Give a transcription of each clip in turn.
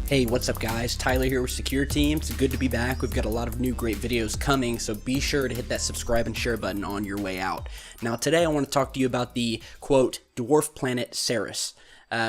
Hey, what's up guys? Tyler here with Secure Team. It's good to be back. We've got a lot of new great videos coming, so be sure to hit that subscribe and share button on your way out. Now today I want to talk to you about the, quote, dwarf planet Ceres,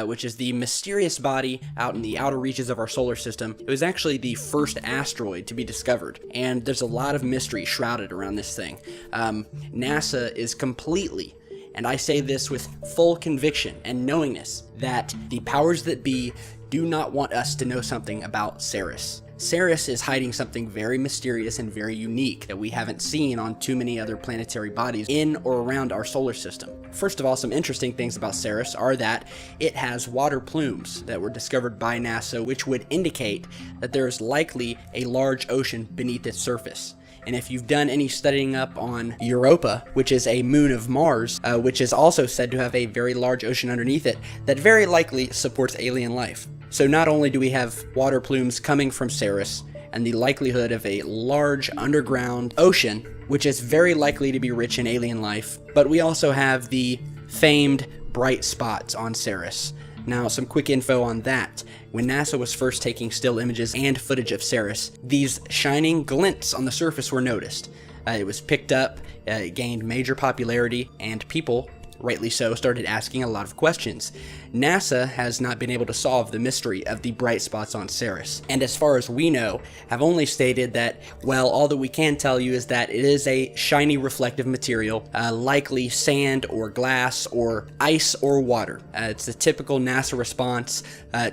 which is the mysterious body out in the outer reaches of our solar system. It was actually the first asteroid to be discovered, and there's a lot of mystery shrouded around this thing. NASA is completely, and I say this with full conviction and knowingness, that the powers that be do not want us to know something about Ceres. Ceres is hiding something very mysterious and very unique that we haven't seen on too many other planetary bodies in or around our solar system. First of all, some interesting things about Ceres are that it has water plumes that were discovered by NASA, which would indicate that there is likely a large ocean beneath its surface. And if you've done any studying up on Europa, which is a moon of Mars, which is also said to have a very large ocean underneath it, that very likely supports alien life. So not only do we have water plumes coming from Ceres, and the likelihood of a large underground ocean, which is very likely to be rich in alien life, but we also have the famed bright spots on Ceres. Now, some quick info on that. When NASA was first taking still images and footage of Ceres, these shining glints on the surface were noticed. It was picked up, it gained major popularity, and people, rightly so, started asking a lot of questions. NASA has not been able to solve the mystery of the bright spots on Ceres, and as far as we know, have only stated that, well, all that we can tell you is that it is a shiny reflective material, likely sand or glass or ice or water. It's the typical NASA response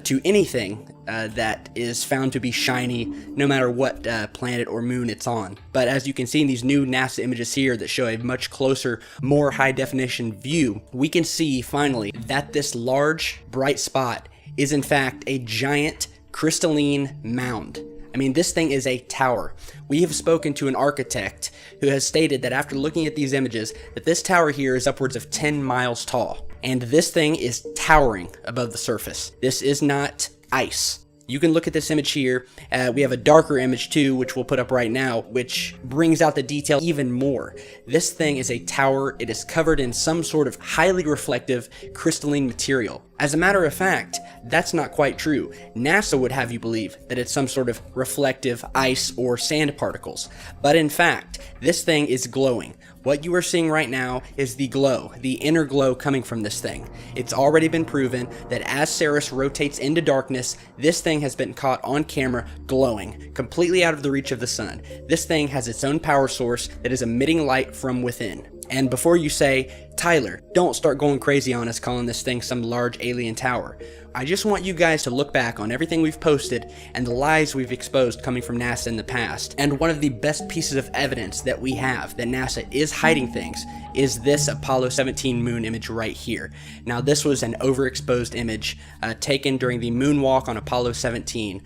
to anything that is found to be shiny, no matter what planet or moon it's on. But as you can see in these new NASA images here that show a much closer, more high-definition view, we can see finally that this large bright spot is in fact a giant crystalline mound. I mean, this thing is a tower. We have spoken to an architect who has stated that after looking at these images, that this tower here is upwards of 10 miles tall. And this thing is towering above the surface. This is not ice. You can look at this image here. We have a darker image too, which we'll put up right now, which brings out the detail even more. This thing is a tower. It is covered in some sort of highly reflective crystalline material. As a matter of fact, that's not quite true. NASA would have you believe that it's some sort of reflective ice or sand particles. But in fact, this thing is glowing. What you are seeing right now is the glow, the inner glow coming from this thing. It's already been proven that as Ceres rotates into darkness, this thing has been caught on camera glowing, completely out of the reach of the sun. This thing has its own power source that is emitting light from within. And before you say, Tyler, don't start going crazy on us calling this thing some large alien tower. I just want you guys to look back on everything we've posted and the lies we've exposed coming from NASA in the past. And one of the best pieces of evidence that we have that NASA is hiding things is this Apollo 17 moon image right here. Now, this was an overexposed image taken during the moonwalk on Apollo 17.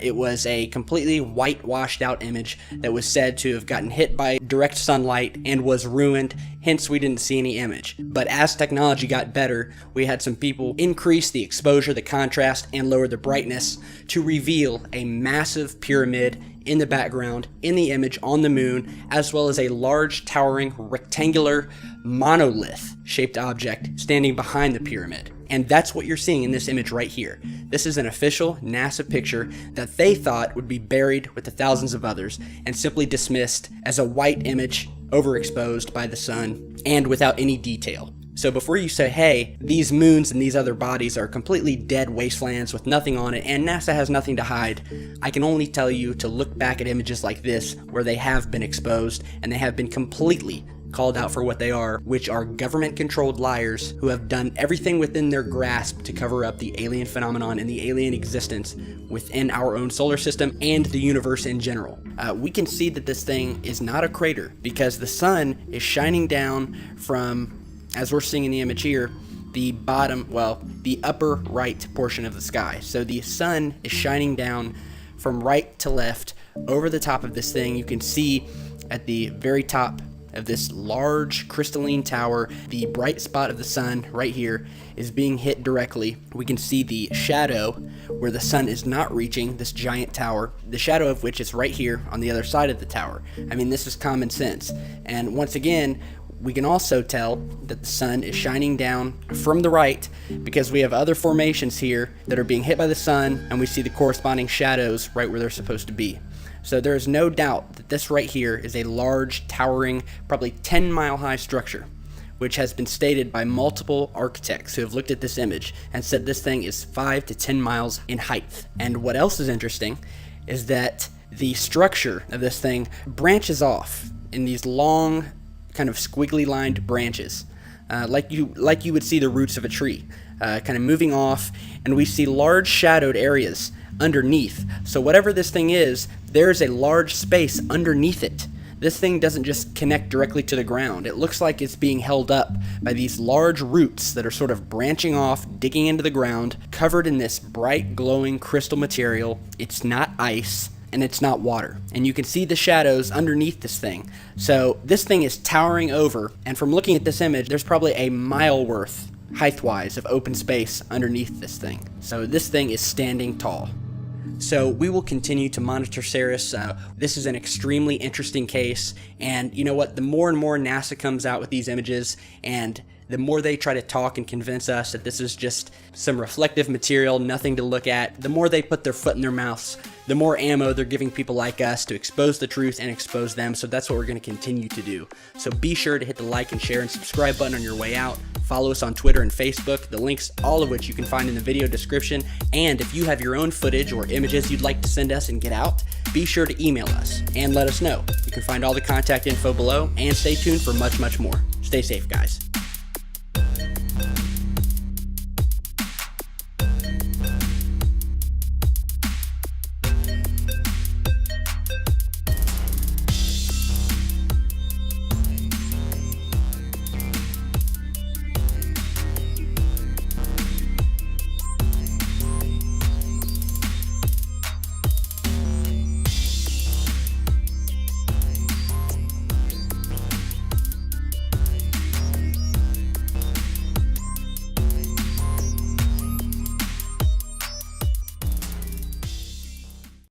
It was a completely whitewashed out image that was said to have gotten hit by direct sunlight and was ruined, hence we didn't see any image. But as technology got better, we had some people increase the exposure, the contrast, and lower the brightness to reveal a massive pyramid in the background, in the image on the moon, as well as a large towering rectangular monolith-shaped object standing behind the pyramid. And that's what you're seeing in this image right here. This is an official NASA picture that they thought would be buried with the thousands of others and simply dismissed as a white image overexposed by the sun and without any detail. So before you say, hey, these moons and these other bodies are completely dead wastelands with nothing on it and NASA has nothing to hide, I can only tell you to look back at images like this where they have been exposed and they have been completely called out for what they are, which are government-controlled liars who have done everything within their grasp to cover up the alien phenomenon and the alien existence within our own solar system and the universe in general. We can see that this thing is not a crater because the sun is shining down from, as we're seeing in the image here, the bottom, well, the upper right portion of the sky. So the sun is shining down from right to left over the top of this thing. You can see at the very top of this large crystalline tower, the bright spot of the sun right here is being hit directly. We can see the shadow where the sun is not reaching this giant tower, the shadow of which is right here on the other side of the tower. I mean, this is common sense. And once again, We can also tell that the sun is shining down from the right because we have other formations here that are being hit by the sun, and we see the corresponding shadows right where they're supposed to be. So there is no doubt that this right here is a large, towering, probably 10-mile high structure, which has been stated by multiple architects who have looked at this image and said this thing is 5 to 10 miles in height. And what else is interesting is that the structure of this thing branches off in these long, kind of squiggly lined branches, like you would see the roots of a tree, kind of moving off, and we see large shadowed areas underneath. So whatever this thing is, there's a large space underneath it. This thing doesn't just connect directly to the ground. It looks like it's being held up by these large roots that are sort of branching off, digging into the ground, covered in this bright, glowing crystal material. It's not ice, and it's not water. And you can see the shadows underneath this thing. So this thing is towering over, and from looking at this image, there's probably a mile worth, height-wise, of open space underneath this thing. So this thing is standing tall. So we will continue to monitor Ceres. This is an extremely interesting case, and you know what? The more and more NASA comes out with these images, and the more they try to talk and convince us that this is just some reflective material, nothing to look at, the more they put their foot in their mouths, the more ammo they're giving people like us to expose the truth and expose them. So that's what we're going to continue to do. So be sure to hit the like and share and subscribe button on your way out. Follow us on Twitter and Facebook, the links, all of which you can find in the video description. And if you have your own footage or images you'd like to send us and get out, be sure to email us and let us know. You can find all the contact info below, and stay tuned for much, much more. Stay safe, guys.